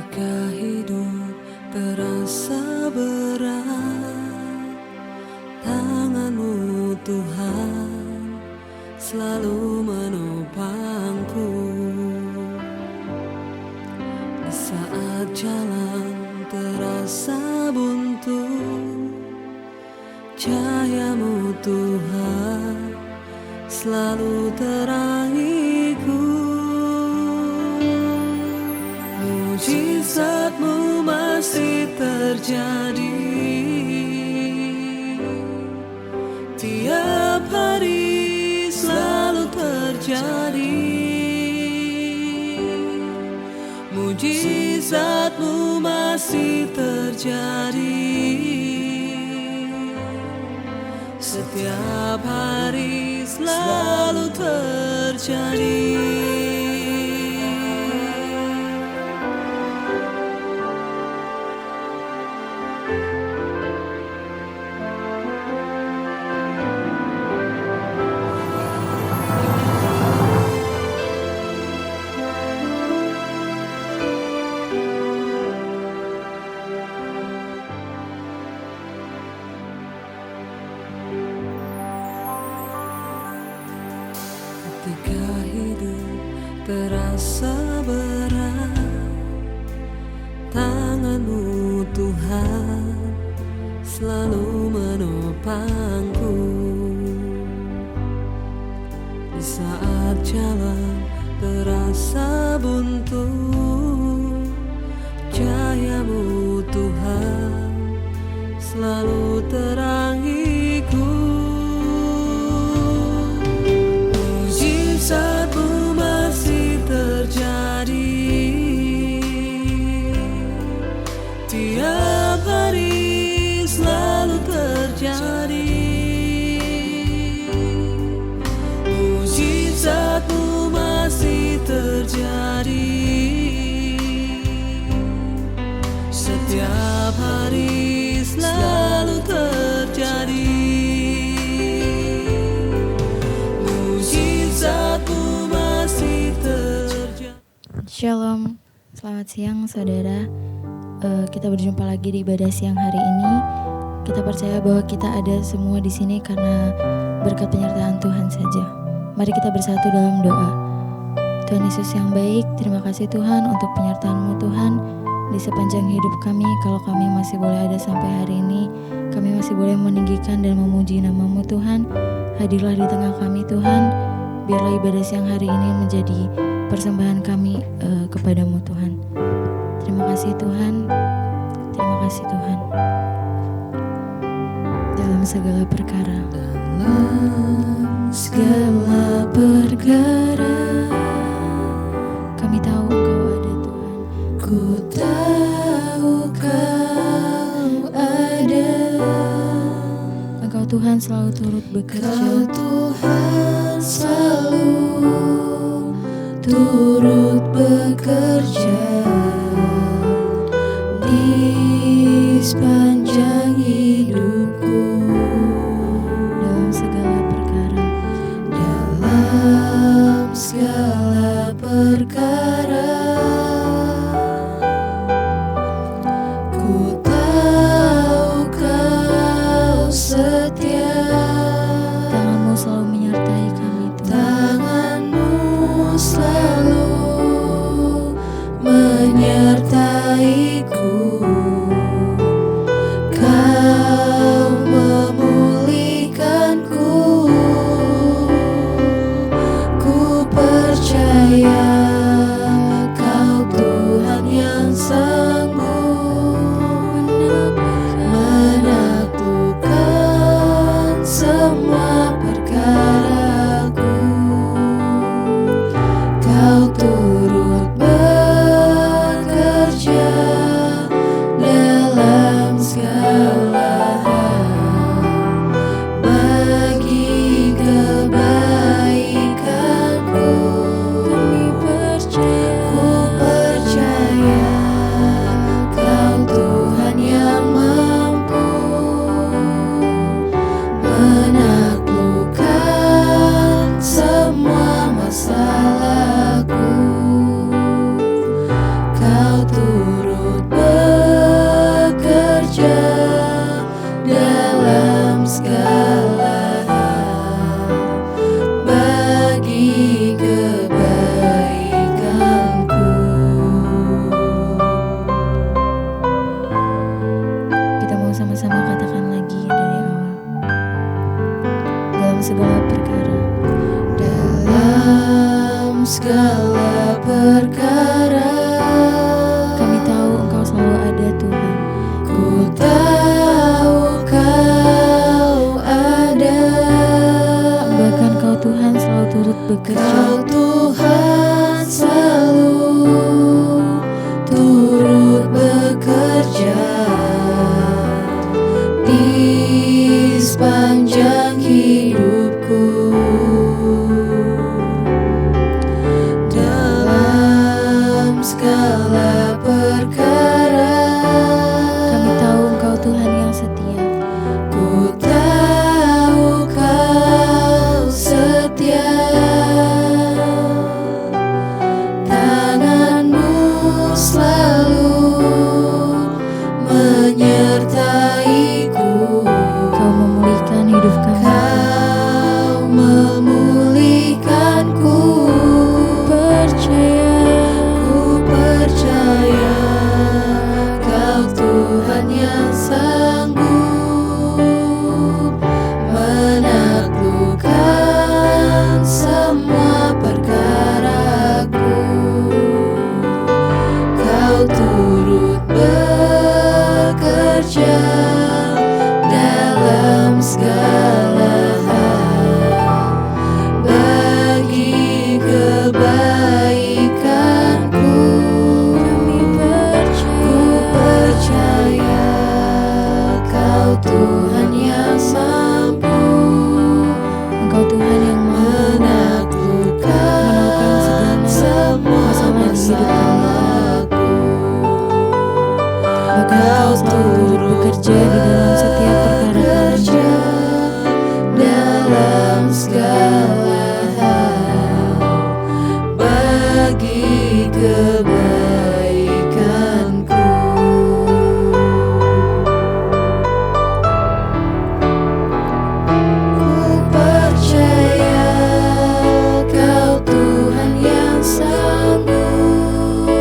Ketika hidup terasa berat, tangan-Mu Tuhan selalu menopangku. Di saat jalan terasa buntu, cahaya-Mu Tuhan selalu terangiku. Mujizat-Mu masih terjadi tiap hari, selalu terjadi. Mujizat-Mu masih terjadi setiap hari, selalu terjadi. Ketika hidup terasa berat, tangan-Mu Tuhan selalu menopangku. Di saat jalan terasa buntu, cahaya-Mu Tuhan selalu terangiku. Mujizat-Mu masih terjadi tiap hari, selalu terjadi. Mujizat-Mu masih terjadi setiap hari, selalu terjadi. Mujizat-Mu masih terjadi. Shalom, selamat siang saudara. Kita berjumpa lagi di ibadah siang hari ini. Kita percaya bahwa kita ada semua di sini karena berkat penyertaan Tuhan saja. Mari kita bersatu dalam doa. Tuhan Yesus yang baik, terima kasih Tuhan untuk penyertaan-Mu Tuhan di sepanjang hidup kami. Kalau kami masih boleh ada sampai hari ini, kami masih boleh meninggikan dan memuji nama-Mu Tuhan. Hadirlah di tengah kami Tuhan. Biarlah ibadah siang hari ini menjadi persembahan kami kepadamu Tuhan. Terima kasih Tuhan. Terima kasih Tuhan. Dalam segala perkara. Dalam segala perkara, Kami tahu Engkau ada Tuhan. ku tahu Kau ada. Engkau Tuhan selalu turut bekerja. Kau Tuhan selalu turut bekerja di sepanjang hidupku. Dalam segala perkara. Dalam segala perkara, ku tahu Kau setia. Tangan-Mu selalu menyertai kami Tuhan. Tangan-Mu selalu bekerja. Kau Tuhan selalu turut bekerja di sepanjang hidupku, dalam segala perkara. Kami tahu Engkau Tuhan yang setia. Ku tahu Kau setia, tangan-Mu selalu menyertaiku. Kau memulihkan hidup kami. Kau memulihkanku. Ku percaya Kau Tuhan yang sanggup menaklukkan semua perkaraku. Kau turut bekerja dalam segala hal bagi kebaikanku. Ku percaya Kau Tuhan yang mampu Engkau Tuhan yang mampu menaklukkan semua masalahku. Bahkan Engkau selalu turut bekerja di dalam setiap perkara kami. Dalam segala hal bagi kebaikanku. Ku percaya Kau Tuhan yang sanggup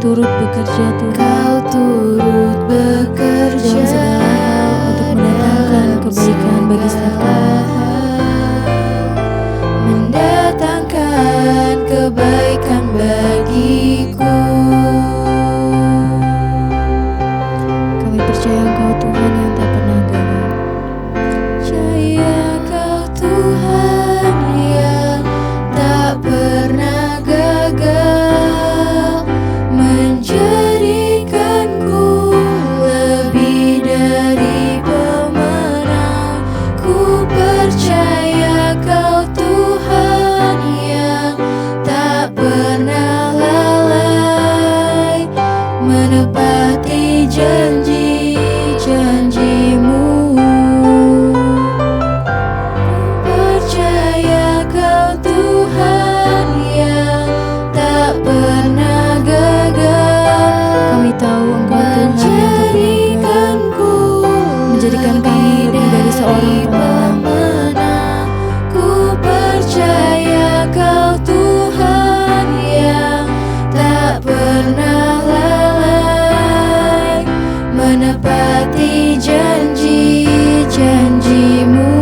turut bekerja Tuhan Kau turut bekerja dalam segala hal untuk mendatangkan kebaikan bagi setiap kami. mendatangkan kebaikan bagiku. Kami percaya Engkau Tuhan yang tak pernah gagal. Percaya Kau Tuhan yang tak pernah gagal, menjadikanku lebih dari pemenang. Ku percaya Kau Tuhan yang tak pernah lalai, menepati janji-janjimu. Percaya Kau Tuhan yang tak pernah gagal, Kami tahu Engkau Tuhan yang tak pernah gagal, menjadikan kami lebih dari seorang pemenang. Ku percaya Kau Tuhan yang tak pernah lalai, menepati janji-janjimu.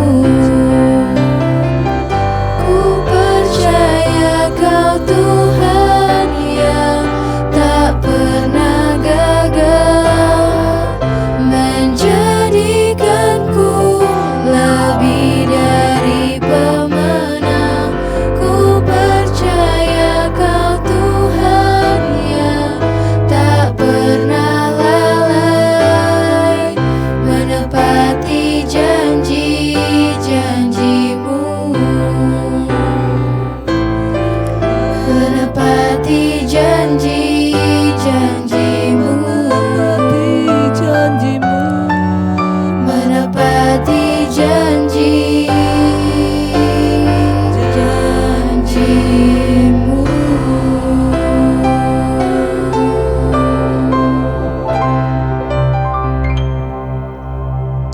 Ku percaya Kau Tuhan yang tak pernah gagal, menjadikanku lebih dari pemenang. Ku percaya Kau Tuhan yang tak pernah lalai, menepati janji-janjimu. Menepati janji-janjimu. Menepati janji-janjimu.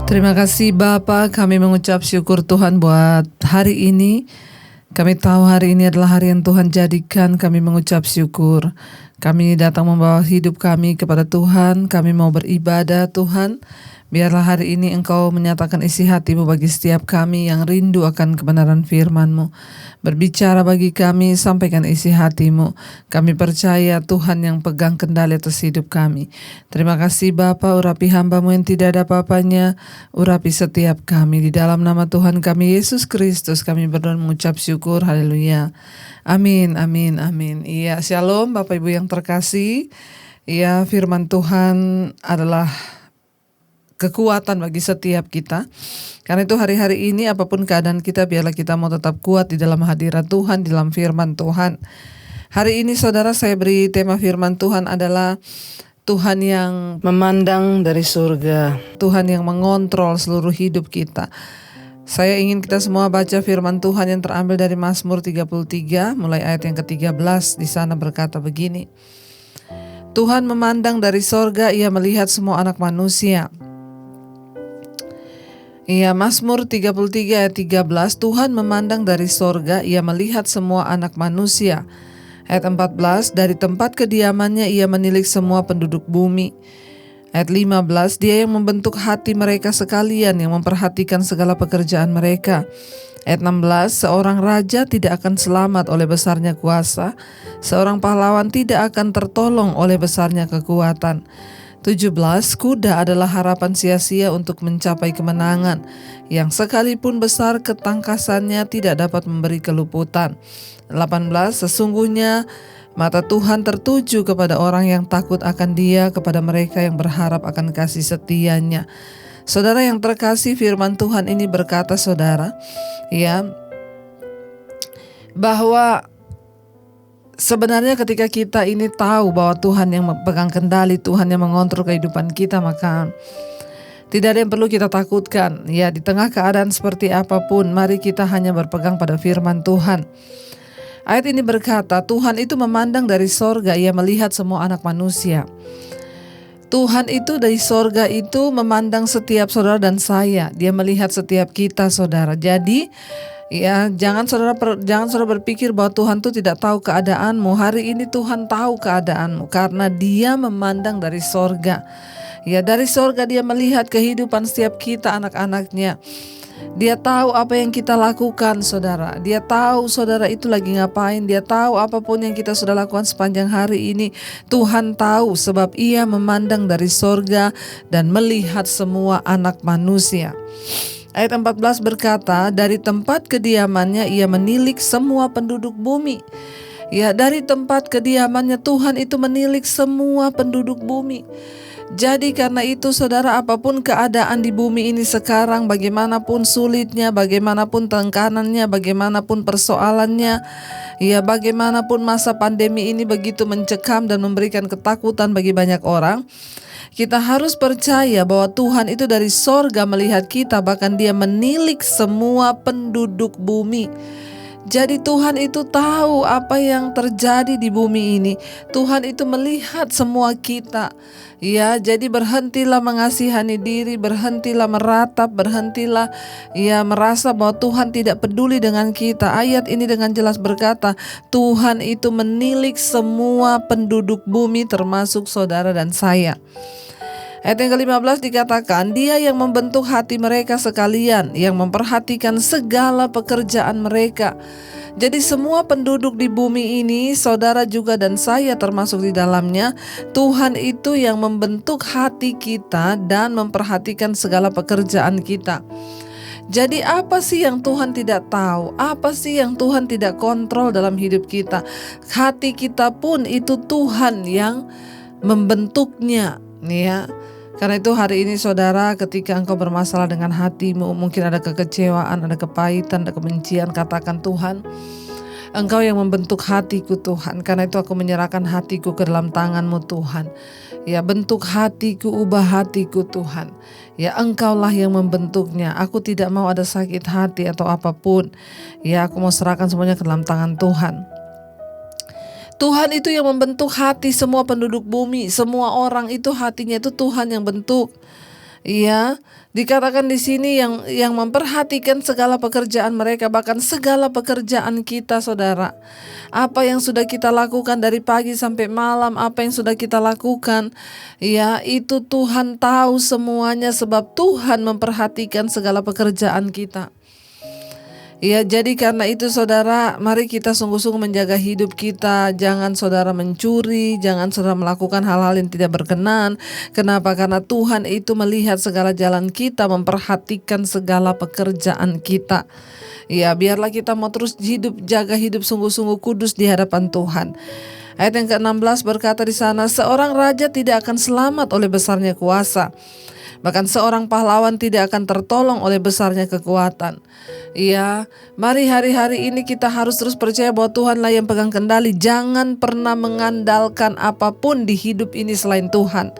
Terima kasih Bapa, kami mengucap syukur Tuhan buat hari ini. Kami tahu hari ini adalah hari yang Tuhan jadikan, kami mengucap syukur. Kami datang membawa hidup kami kepada Tuhan, kami mau beribadah Tuhan. Biarlah hari ini Engkau menyatakan isi hati-Mu bagi setiap kami yang rindu akan kebenaran firman-Mu. Berbicara bagi kami, sampaikan isi hati-Mu. Kami percaya Tuhan yang pegang kendali atas hidup kami. Terima kasih Bapa, urapi hamba-Mu yang tidak ada apa-apanya, urapi setiap kami. Di dalam nama Tuhan kami Yesus Kristus kami berdoa mengucap syukur, haleluya. Amin, amin, amin. Iya, shalom Bapak Ibu yang terkasih. Iya, firman Tuhan adalah kekuatan bagi setiap kita. Karena itu hari-hari ini apapun keadaan kita, biarlah kita mau tetap kuat di dalam hadirat Tuhan, di dalam firman Tuhan. Hari ini saudara, saya beri tema firman Tuhan adalah Tuhan yang memandang dari surga, Tuhan yang mengontrol seluruh hidup kita. Saya ingin kita semua baca firman Tuhan yang terambil dari Mazmur 33 mulai ayat yang ke-13. Di sana berkata begini: Tuhan memandang dari sorga, Ia melihat semua anak manusia. Iya, Mazmur 33 ayat 13, Tuhan memandang dari sorga, Ia melihat semua anak manusia. Ayat 14, dari tempat kediamannya Ia menilik semua penduduk bumi. Ayat 15, Dia yang membentuk hati mereka sekalian, yang memperhatikan segala pekerjaan mereka. Ayat 16, seorang raja tidak akan selamat oleh besarnya kuasa, seorang pahlawan tidak akan tertolong oleh besarnya kekuatan. 17, kuda adalah harapan sia-sia untuk mencapai kemenangan, yang sekalipun besar ketangkasannya tidak dapat memberi keluputan. 18, sesungguhnya mata Tuhan tertuju kepada orang yang takut akan Dia, kepada mereka yang berharap akan kasih setia-Nya. Saudara yang terkasih, firman Tuhan ini berkata saudara, ya, bahwa sebenarnya ketika kita ini tahu bahwa Tuhan yang memegang kendali, Tuhan yang mengontrol kehidupan kita, maka tidak ada yang perlu kita takutkan. Ya, di tengah keadaan seperti apapun, mari kita hanya berpegang pada firman Tuhan. Ayat ini berkata, Tuhan itu memandang dari sorga, Ia melihat semua anak manusia. Tuhan itu dari sorga itu memandang setiap saudara dan saya. Dia melihat setiap kita saudara. Jadi Ya, jangan saudara berpikir bahwa Tuhan tuh tidak tahu keadaanmu. Hari ini Tuhan tahu keadaanmu karena Dia memandang dari sorga. Ya, dari sorga Dia melihat kehidupan setiap kita anak-anaknya. Dia tahu apa yang kita lakukan, saudara. Dia tahu saudara itu lagi ngapain. Dia tahu apapun yang kita sudah lakukan sepanjang hari ini. Tuhan tahu sebab Ia memandang dari sorga dan melihat semua anak manusia. Ayat 14 berkata, dari tempat kediamannya Ia menilik semua penduduk bumi. Ya, dari tempat kediamannya Tuhan itu menilik semua penduduk bumi. Jadi karena itu saudara, apapun keadaan di bumi ini sekarang, bagaimanapun sulitnya, bagaimanapun tekanannya, bagaimanapun persoalannya, ya bagaimanapun masa pandemi ini begitu mencekam dan memberikan ketakutan bagi banyak orang, kita harus percaya bahwa Tuhan itu dari sorga melihat kita, bahkan Dia menilik semua penduduk bumi. Jadi Tuhan itu tahu apa yang terjadi di bumi ini. Tuhan itu melihat semua kita. Ya, jadi berhentilah mengasihani diri, berhentilah meratap, berhentilah ya merasa bahwa Tuhan tidak peduli dengan kita. Ayat ini dengan jelas berkata, Tuhan itu menilik semua penduduk bumi termasuk saudara dan saya. Ayat yang ke-15 dikatakan, Dia yang membentuk hati mereka sekalian, yang memperhatikan segala pekerjaan mereka. Jadi semua penduduk di bumi ini, saudara juga dan saya termasuk di dalamnya, Tuhan itu yang membentuk hati kita dan memperhatikan segala pekerjaan kita. Jadi apa sih yang Tuhan tidak tahu? Apa sih yang Tuhan tidak kontrol dalam hidup kita? Hati kita pun itu Tuhan yang membentuknya, ya. Karena itu hari ini saudara, ketika engkau bermasalah dengan hatimu, mungkin ada kekecewaan, ada kepahitan, ada kebencian, katakan, Tuhan, Engkau yang membentuk hatiku Tuhan. Karena itu aku menyerahkan hatiku ke dalam tangan-Mu Tuhan. Ya, bentuk hatiku, ubah hatiku Tuhan. Ya, Engkaulah yang membentuknya. Aku tidak mau ada sakit hati atau apapun. Ya, aku mau serahkan semuanya ke dalam tangan Tuhan. Tuhan itu yang membentuk hati semua penduduk bumi. Semua orang itu hatinya itu Tuhan yang bentuk. Iya, dikatakan di sini yang memperhatikan segala pekerjaan mereka, bahkan segala pekerjaan kita, saudara. Apa yang sudah kita lakukan dari pagi sampai malam, apa yang sudah kita lakukan, ya itu Tuhan tahu semuanya sebab Tuhan memperhatikan segala pekerjaan kita. Ya, jadi karena itu saudara, mari kita sungguh-sungguh menjaga hidup kita. Jangan saudara mencuri, jangan saudara melakukan hal-hal yang tidak berkenan. Kenapa? Karena Tuhan itu melihat segala jalan kita, memperhatikan segala pekerjaan kita. Ya, biarlah kita mau terus jaga hidup sungguh-sungguh kudus di hadapan Tuhan. Ayat yang ke-16 berkata di sana, seorang raja tidak akan selamat oleh besarnya kuasa. Bahkan seorang pahlawan tidak akan tertolong oleh besarnya kekuatan. Iya, mari hari-hari ini kita harus terus percaya bahwa Tuhanlah yang pegang kendali. Jangan pernah mengandalkan apapun di hidup ini selain Tuhan.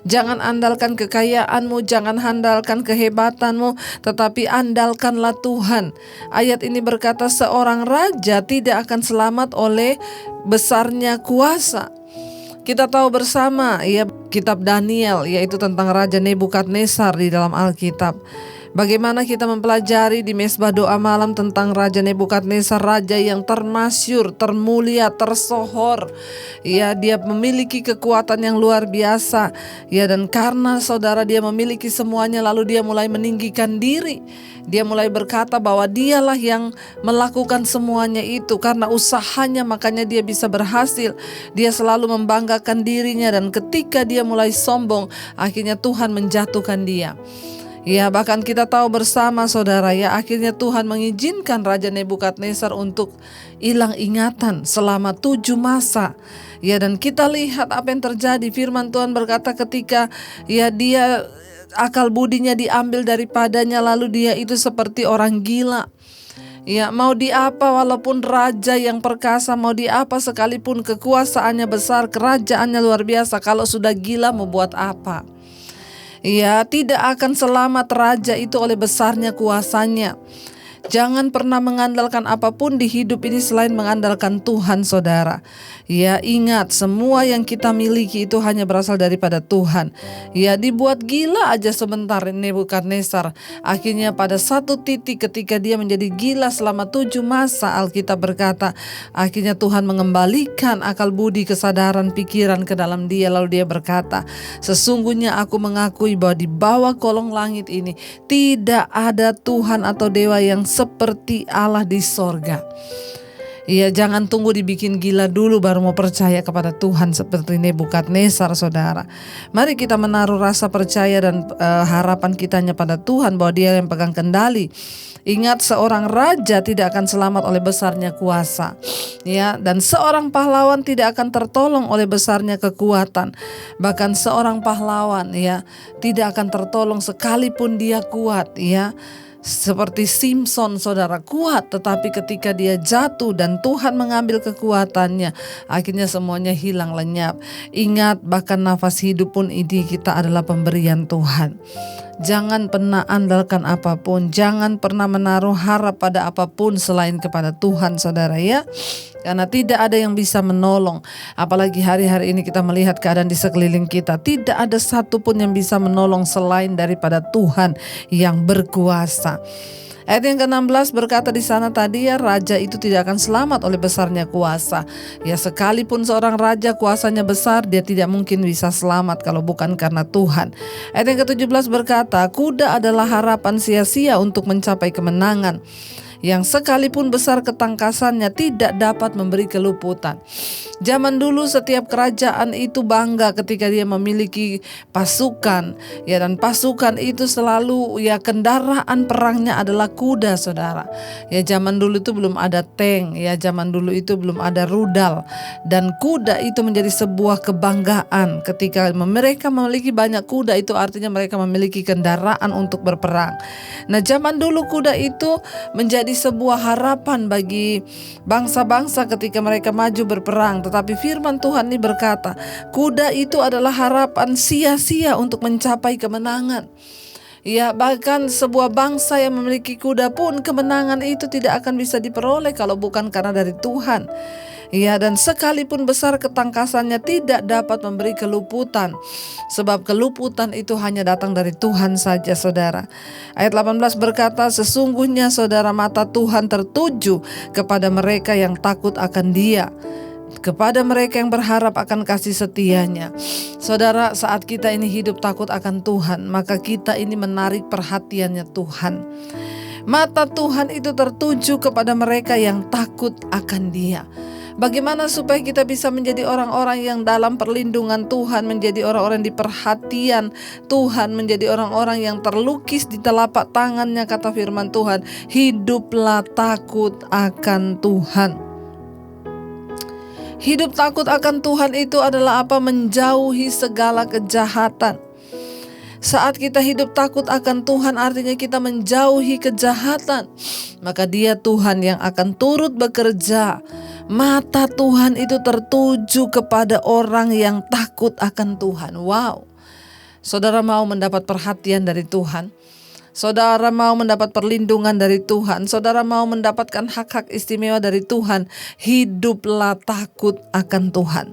Jangan andalkan kekayaanmu, jangan andalkan kehebatanmu, tetapi andalkanlah Tuhan. Ayat ini berkata seorang raja tidak akan selamat oleh besarnya kuasa. Kita tahu bersama ya kitab Daniel, yaitu tentang Raja Nebukadnezar di dalam Alkitab. Bagaimana kita mempelajari di mesbah doa malam tentang Raja Nebukadnezar, raja yang termasyur, termulia, tersohor. Ya, dia memiliki kekuatan yang luar biasa. Ya, dan karena saudara dia memiliki semuanya, lalu dia mulai meninggikan diri. Dia mulai berkata bahwa dialah yang melakukan semuanya itu. Karena usahanya makanya dia bisa berhasil. Dia selalu membanggakan dirinya, dan ketika dia mulai sombong, akhirnya Tuhan menjatuhkan dia. Ya, bahkan kita tahu bersama saudara ya, akhirnya Tuhan mengizinkan Raja Nebukadnezar untuk hilang ingatan selama 7 masa. Ya, dan kita lihat apa yang terjadi. Firman Tuhan berkata ketika ya dia akal budinya diambil daripadanya, lalu dia itu seperti orang gila. Ya, mau di apa walaupun raja yang perkasa, mau di apa sekalipun kekuasaannya besar, kerajaannya luar biasa, kalau sudah gila mau buat apa? Ya, tidak akan selamat raja itu oleh besarnya kuasanya. Jangan pernah mengandalkan apapun di hidup ini selain mengandalkan Tuhan, saudara. Ya, ingat semua yang kita miliki itu hanya berasal daripada Tuhan. Ya, dibuat gila aja sebentar Nebukadnezar. Akhirnya pada satu titik ketika dia menjadi gila selama 7 masa, Alkitab berkata, akhirnya Tuhan mengembalikan akal budi, kesadaran, pikiran ke dalam dia. Lalu dia berkata, sesungguhnya aku mengakui bahwa di bawah kolong langit ini tidak ada Tuhan atau dewa yang seperti Allah di sorga. Iya, jangan tunggu dibikin gila dulu baru mau percaya kepada Tuhan seperti Nebukadnezar, saudara. Mari kita menaruh rasa percaya dan harapan kitanya pada Tuhan bahwa Dia yang pegang kendali. Ingat, seorang raja tidak akan selamat oleh besarnya kuasa, ya, dan seorang pahlawan tidak akan tertolong oleh besarnya kekuatan. Bahkan seorang pahlawan, ya, tidak akan tertolong sekalipun dia kuat, ya. Seperti Simpson, saudara, kuat, tetapi ketika dia jatuh dan Tuhan mengambil kekuatannya, akhirnya semuanya hilang lenyap. Ingat, bahkan nafas hidup pun ini kita adalah pemberian Tuhan. Jangan pernah andalkan apapun, jangan pernah menaruh harap pada apapun selain kepada Tuhan, saudara, ya. Karena tidak ada yang bisa menolong. Apalagi hari-hari ini kita melihat keadaan di sekeliling kita, tidak ada satupun yang bisa menolong selain daripada Tuhan yang berkuasa. Ayat yang ke-16 berkata di sana tadi, ya, raja itu tidak akan selamat oleh besarnya kuasa. Ya, sekalipun seorang raja kuasanya besar, dia tidak mungkin bisa selamat kalau bukan karena Tuhan. Ayat yang ke-17 berkata, kuda adalah harapan sia-sia untuk mencapai kemenangan, yang sekalipun besar ketangkasannya tidak dapat memberi keluputan. Zaman dulu setiap kerajaan itu bangga ketika dia memiliki pasukan, ya, dan pasukan itu selalu, ya, kendaraan perangnya adalah kuda, saudara. Ya, zaman dulu itu belum ada tank, ya, zaman dulu itu belum ada rudal, dan kuda itu menjadi sebuah kebanggaan. Ketika mereka memiliki banyak kuda, itu artinya mereka memiliki kendaraan untuk berperang. Nah, zaman dulu kuda itu menjadi sebuah harapan bagi bangsa-bangsa ketika mereka maju berperang. Tetapi firman Tuhan ini berkata, kuda itu adalah harapan sia-sia untuk mencapai kemenangan. Ya, bahkan sebuah bangsa yang memiliki kuda pun kemenangan itu tidak akan bisa diperoleh kalau bukan karena dari Tuhan. Ya, dan sekalipun besar ketangkasannya tidak dapat memberi keluputan, sebab keluputan itu hanya datang dari Tuhan saja, saudara. Ayat 18 berkata, sesungguhnya, saudara, mata Tuhan tertuju kepada mereka yang takut akan Dia, kepada mereka yang berharap akan kasih setianya. Saudara, saat kita ini hidup takut akan Tuhan, maka kita ini menarik perhatiannya Tuhan. Mata Tuhan itu tertuju kepada mereka yang takut akan Dia. Bagaimana supaya kita bisa menjadi orang-orang yang dalam perlindungan Tuhan, menjadi orang-orang di perhatian Tuhan, menjadi orang-orang yang terlukis di telapak tangannya, kata firman Tuhan, hiduplah takut akan Tuhan. Hidup takut akan Tuhan itu adalah apa? Menjauhi segala kejahatan. Saat kita hidup takut akan Tuhan, artinya kita menjauhi kejahatan. Maka Dia Tuhan yang akan turut bekerja. Mata Tuhan itu tertuju kepada orang yang takut akan Tuhan. Wow. Saudara mau mendapat perhatian dari Tuhan? Saudara mau mendapat perlindungan dari Tuhan? Saudara mau mendapatkan hak-hak istimewa dari Tuhan? Hiduplah takut akan Tuhan.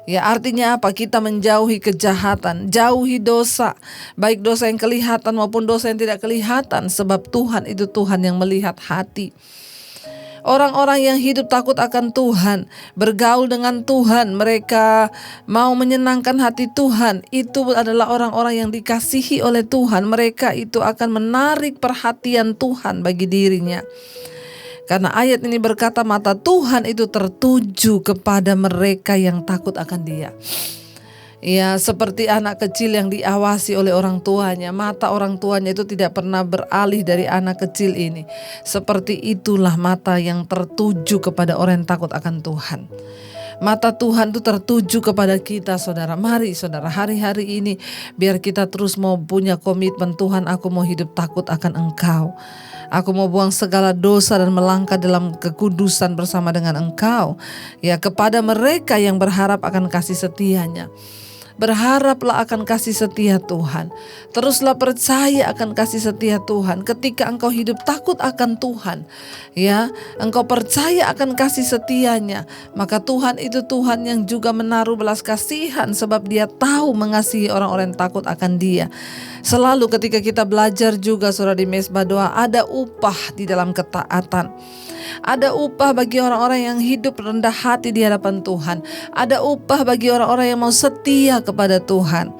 Ya, artinya apa? Kita menjauhi kejahatan, jauhi dosa, baik dosa yang kelihatan maupun dosa yang tidak kelihatan, sebab Tuhan itu Tuhan yang melihat hati. Orang-orang yang hidup takut akan Tuhan, bergaul dengan Tuhan, mereka mau menyenangkan hati Tuhan, itu adalah orang-orang yang dikasihi oleh Tuhan. Mereka itu akan menarik perhatian Tuhan bagi dirinya. Karena ayat ini berkata mata Tuhan itu tertuju kepada mereka yang takut akan Dia. Ya, seperti anak kecil yang diawasi oleh orang tuanya, mata orang tuanya itu tidak pernah beralih dari anak kecil ini. Seperti itulah mata yang tertuju kepada orang yang takut akan Tuhan. Mata Tuhan itu tertuju kepada kita, saudara. Mari, saudara, hari-hari ini biar kita terus mau punya komitmen, Tuhan, aku mau hidup takut akan Engkau. Aku mau buang segala dosa dan melangkah dalam kekudusan bersama dengan Engkau. Ya, kepada mereka yang berharap akan kasih setianya. Berharaplah akan kasih setia Tuhan. Teruslah percaya akan kasih setia Tuhan. Ketika engkau hidup takut akan Tuhan, ya, engkau percaya akan kasih setianya, maka Tuhan itu Tuhan yang juga menaruh belas kasihan, sebab Dia tahu mengasihi orang-orang yang takut akan Dia. Selalu ketika kita belajar juga saudara di mesbah doa, ada upah di dalam ketaatan. Ada upah bagi orang-orang yang hidup rendah hati di hadapan Tuhan. Ada upah bagi orang-orang yang mau setia kepada Tuhan.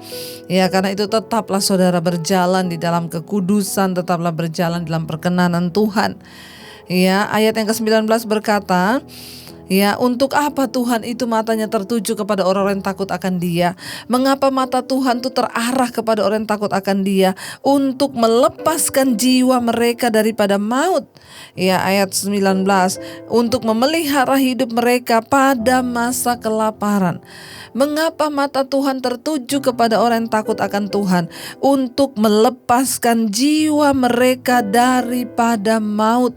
Ya, karena itu tetaplah saudara berjalan di dalam kekudusan, tetaplah berjalan dalam perkenanan Tuhan. Ya, ayat yang ke-19 berkata, ya, untuk apa Tuhan itu matanya tertuju kepada orang-orang yang takut akan Dia? Mengapa mata Tuhan itu terarah kepada orang yang takut akan Dia? Untuk melepaskan jiwa mereka daripada maut. Ya, ayat 19, untuk memelihara hidup mereka pada masa kelaparan. Mengapa mata Tuhan tertuju kepada orang yang takut akan Tuhan? Untuk melepaskan jiwa mereka daripada maut.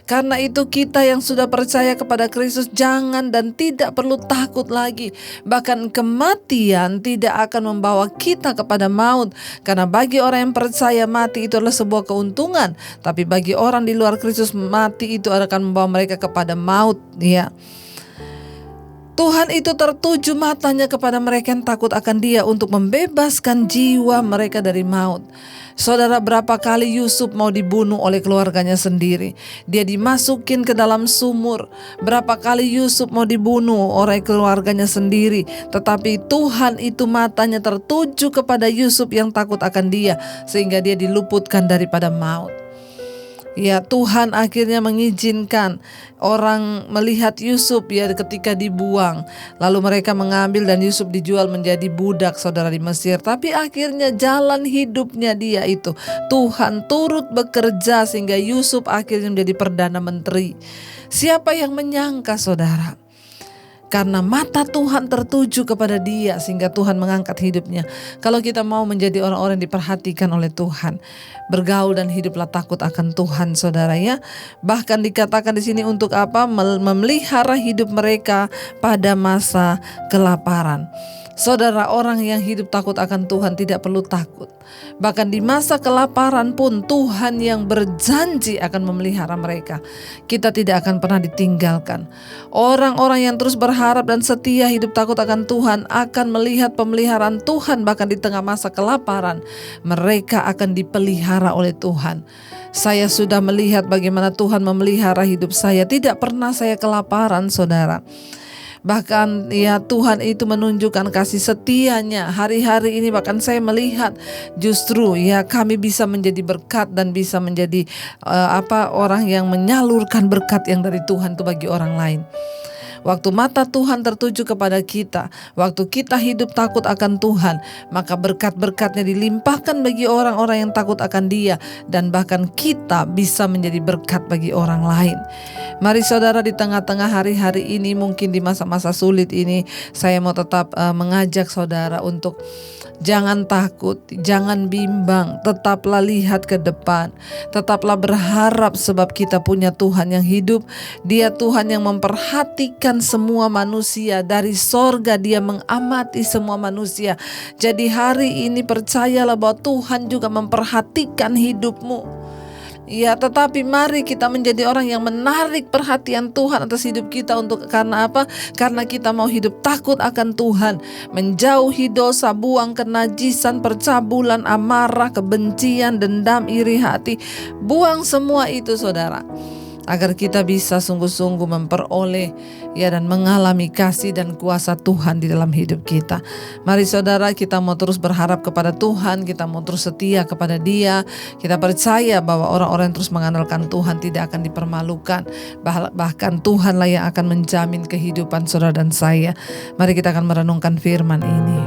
Karena itu kita yang sudah percaya kepada Kristus jangan dan tidak perlu takut lagi. Bahkan kematian tidak akan membawa kita kepada maut. Karena bagi orang yang percaya mati itu adalah sebuah keuntungan. Tapi bagi orang di luar Kristus mati itu akan membawa mereka kepada maut. Ya. Tuhan itu tertuju matanya kepada mereka yang takut akan Dia untuk membebaskan jiwa mereka dari maut. Saudara, berapa kali Yusuf mau dibunuh oleh keluarganya sendiri. Dia dimasukin ke dalam sumur. Berapa kali Yusuf mau dibunuh oleh keluarganya sendiri. Tetapi Tuhan itu matanya tertuju kepada Yusuf yang takut akan Dia, sehingga dia diluputkan daripada maut. Ya, Tuhan akhirnya mengizinkan orang melihat Yusuf ya ketika dibuang. Lalu mereka mengambil dan Yusuf dijual menjadi budak saudara di Mesir. Tapi akhirnya jalan hidupnya dia itu Tuhan turut bekerja sehingga Yusuf akhirnya menjadi Perdana Menteri. Siapa yang menyangka saudara? Karena mata Tuhan tertuju kepada dia sehingga Tuhan mengangkat hidupnya. Kalau kita mau menjadi orang-orang yang diperhatikan oleh Tuhan, bergaul dan hiduplah takut akan Tuhan saudara ya. Bahkan dikatakan di sini untuk apa? Memelihara hidup mereka pada masa kelaparan. Saudara, orang yang hidup takut akan Tuhan tidak perlu takut. Bahkan di masa kelaparan pun Tuhan yang berjanji akan memelihara mereka. Kita tidak akan pernah ditinggalkan. Orang-orang yang terus berharap dan setia hidup takut akan Tuhan akan melihat pemeliharaan Tuhan. Bahkan di tengah masa kelaparan mereka akan dipelihara oleh Tuhan. Saya sudah melihat bagaimana Tuhan memelihara hidup saya. Tidak pernah saya kelaparan saudara. Bahkan ya Tuhan itu menunjukkan kasih setianya. Hari-hari ini bahkan saya melihat justru ya kami bisa menjadi berkat dan bisa menjadi orang yang menyalurkan berkat yang dari Tuhan itu bagi orang lain. Waktu mata Tuhan tertuju kepada kita, waktu kita hidup takut akan Tuhan, maka berkat-berkatnya dilimpahkan bagi orang-orang yang takut akan Dia, dan bahkan kita bisa menjadi berkat bagi orang lain. Mari saudara, di tengah-tengah hari-hari ini, mungkin di masa-masa sulit ini, saya mau tetap mengajak saudara untuk jangan takut, jangan bimbang, tetaplah lihat ke depan, tetaplah berharap sebab kita punya Tuhan yang hidup. Dia Tuhan yang memperhatikan semua manusia dari sorga, Dia mengamati semua manusia. Jadi hari ini percayalah bahwa Tuhan juga memperhatikan hidupmu. Ya, tetapi mari kita menjadi orang yang menarik perhatian Tuhan atas hidup kita. Karena apa? Karena kita mau hidup takut akan Tuhan, menjauhi dosa, buang kenajisan, percabulan, amarah, kebencian, dendam, iri hati. Buang semua itu saudara, agar kita bisa sungguh-sungguh memperoleh ya dan mengalami kasih dan kuasa Tuhan di dalam hidup kita. Mari saudara, kita mau terus berharap kepada Tuhan, kita mau terus setia kepada Dia. Kita percaya bahwa orang-orang yang terus mengandalkan Tuhan tidak akan dipermalukan. Bahkan Tuhanlah yang akan menjamin kehidupan saudara dan saya. Mari kita akan merenungkan firman ini.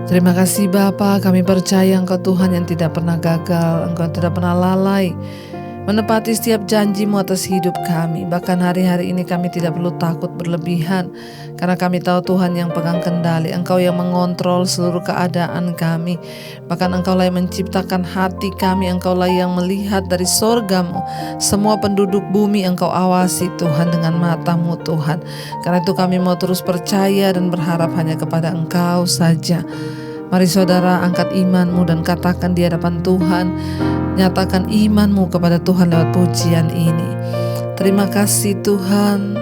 Terima kasih Bapa, kami percaya Engkau Tuhan yang tidak pernah gagal, Engkau tidak pernah lalai menepati setiap janji-Mu atas hidup kami. Bahkan hari-hari ini kami tidak perlu takut berlebihan, karena kami tahu Tuhan yang pegang kendali. Engkau yang mengontrol seluruh keadaan kami. Bahkan Engkau-lah yang menciptakan hati kami. Engkau-lah yang melihat dari sorga-Mu. Semua penduduk bumi Engkau awasi Tuhan dengan mata-Mu Tuhan. Karena itu kami mau terus percaya dan berharap hanya kepada Engkau saja. Mari saudara, angkat iman-mu dan katakan di hadapan Tuhan. Nyatakan iman-mu kepada Tuhan lewat pujian ini. Terima kasih Tuhan.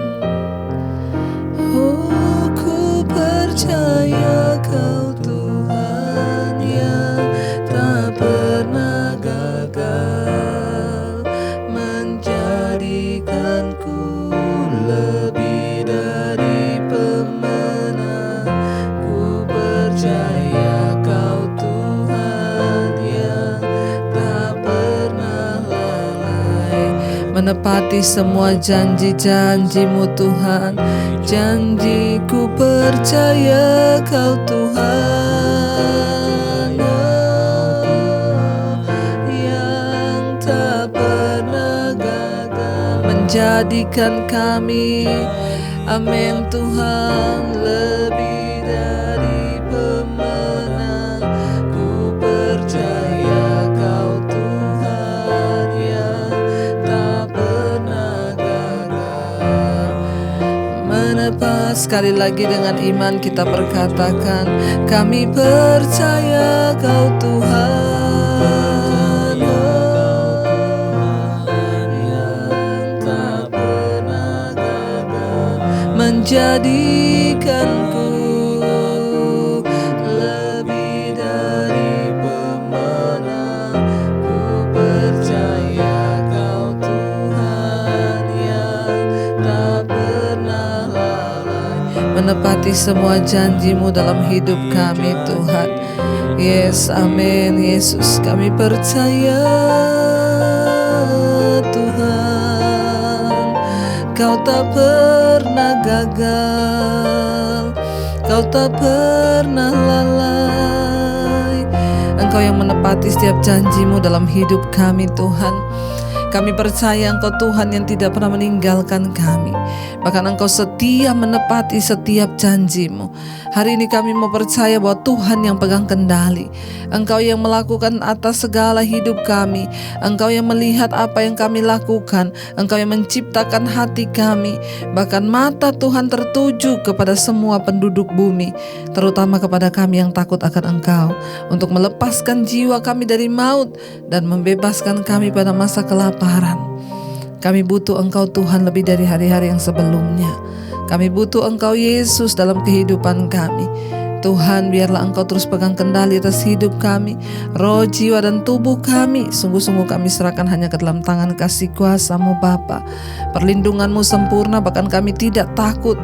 Oh, ku percaya Kau Tuhan yang tak pernah gagal, menjadikanku lebih dari pemenang. Ku percaya Kau Tuhan yang tak pernah lalai, menepati semua janji-janji-Mu Tuhan. Janjiku percaya Kau Tuhan yang tak pernah gagal, menjadikan kami, amin Tuhan, lebih dari pemenang. Ku percaya Kau Tuhan yang tak pernah gagal. Menepas sekali lagi dengan iman kita perkatakan, kami percaya Kau Tuhan yang tak pernah gagal, menjadikanku lebih dari pemenang. Ku percaya Kau Tuhan yang tak pernah lalai, menepati semua janji-Mu dalam hidup kami Tuhan. Yes, amin Yesus, kami percaya Tuhan, Kau tak pernah gagal, Kau tak pernah lalai. Engkau yang menepati setiap janji-Mu dalam hidup kami Tuhan. Kami percaya Engkau Tuhan yang tidak pernah meninggalkan kami. Bahkan Engkau setia menepati setiap janji-Mu. Hari ini kami mau percaya bahwa Tuhan yang pegang kendali. Engkau yang melakukan atas segala hidup kami. Engkau yang melihat apa yang kami lakukan. Engkau yang menciptakan hati kami. Bahkan mata Tuhan tertuju kepada semua penduduk bumi, terutama kepada kami yang takut akan Engkau, untuk melepaskan jiwa kami dari maut dan membebaskan kami pada masa kelaparan. Kami butuh Engkau Tuhan lebih dari hari-hari yang sebelumnya. Kami butuh Engkau Yesus dalam kehidupan kami. Tuhan, biarlah Engkau terus pegang kendali atas hidup kami, roh, jiwa, dan tubuh kami. Sungguh-sungguh kami serahkan hanya ke dalam tangan kasih kuasa-Mu Bapa. Perlindungan-Mu sempurna, bahkan kami tidak takut.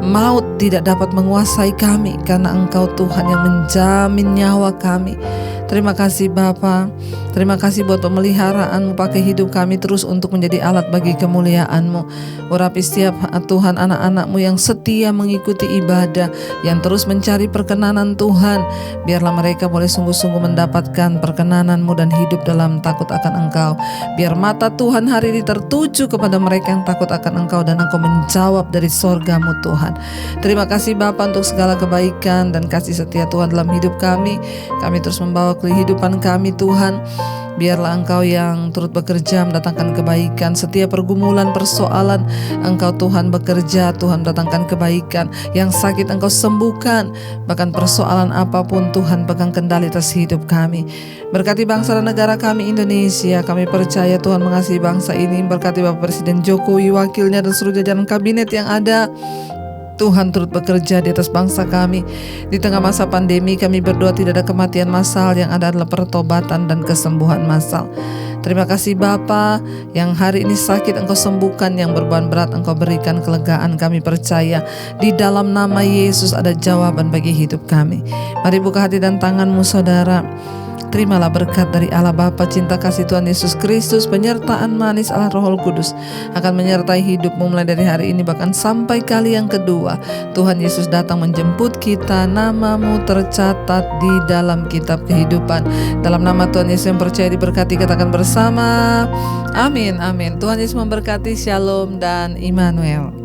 Maut tidak dapat menguasai kami, karena Engkau Tuhan yang menjamin nyawa kami. Terima kasih Bapa. Terima kasih buat pemeliharaan-Mu, pakai hidup kami terus untuk menjadi alat bagi kemuliaan-Mu. Urapi setiap Tuhan anak-anak-Mu yang setia mengikuti ibadah, yang terus mencari perkenanan Tuhan. Biarlah mereka boleh sungguh-sungguh mendapatkan perkenanan-Mu dan hidup dalam takut akan Engkau. Biar mata Tuhan hari ini tertuju kepada mereka yang takut akan Engkau, dan Engkau menjawab dari sorga-Mu Tuhan. Terima kasih Bapa untuk segala kebaikan dan kasih setia Tuhan dalam hidup kami. Kami terus membawa kehidupan kami Tuhan. Biarlah Engkau yang turut bekerja mendatangkan kebaikan. Setiap pergumulan, persoalan, Engkau Tuhan bekerja, Tuhan mendatangkan kebaikan. Yang sakit Engkau sembuhkan. Bahkan persoalan apapun Tuhan pegang kendali atas hidup kami. Berkati bangsa dan negara kami Indonesia. Kami percaya Tuhan mengasihi bangsa ini. Berkati Bapak Presiden Jokowi, wakilnya, dan seluruh jajaran kabinet yang ada. Tuhan turut bekerja di atas bangsa kami. Di tengah masa pandemi kami berdoa tidak ada kematian massal, yang ada adalah pertobatan dan kesembuhan massal. Terima kasih Bapa, yang hari ini sakit Engkau sembuhkan, yang beban berat Engkau berikan kelegaan. Kami percaya di dalam nama Yesus ada jawaban bagi hidup kami. Mari buka hati dan tanganmu saudara. terimalah berkat dari Allah Bapa, cinta kasih Tuhan Yesus Kristus, penyertaan manis Allah Roh Kudus akan menyertai hidupmu mulai dari hari ini bahkan sampai kali yang kedua Tuhan Yesus datang menjemput kita. Namamu tercatat di dalam kitab kehidupan. Dalam nama Tuhan Yesus yang percaya diberkati, katakan bersama, amin, amin. Tuhan Yesus memberkati. Shalom dan Immanuel.